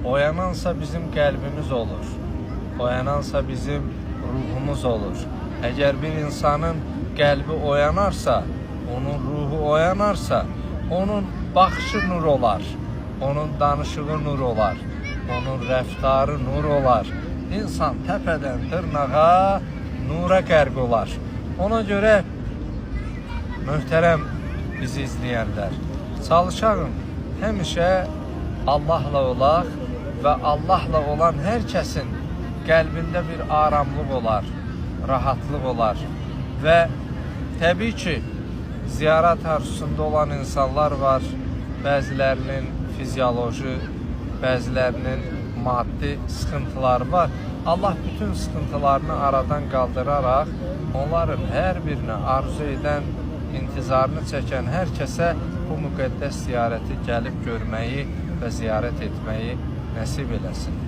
Oyanansa bizim qəlbimiz olur. Oyanansa bizim ruhumuz olur. Əgər bir insanın qəlbi oyanarsa, onun ruhu oyanarsa, onun baxışı nur olar, onun danışığı nur olar, onun rəftarı nur olar. İnsan təpədən dırnağa nura qərq olar. Ona görə möhtərəm bizi izləyənlər, çalışalım həmişə Allahla olaq və Allahla olan hər kəsin qəlbində bir aramlıq olar, rahatlıq olar və təbii ki, ziyarət arzusunda olan insanlar var. Bəzilərinin fizioloji, bəzilərinin maddi sıxıntıları var. Allah bütün sıxıntılarını aradan qaldıraraq onların hər birini arzu edən, intizarını çəkən hər kəsə bu müqəddəs ziyarəti gəlib görməyi və ziyarət etməyi nəsib eləsin.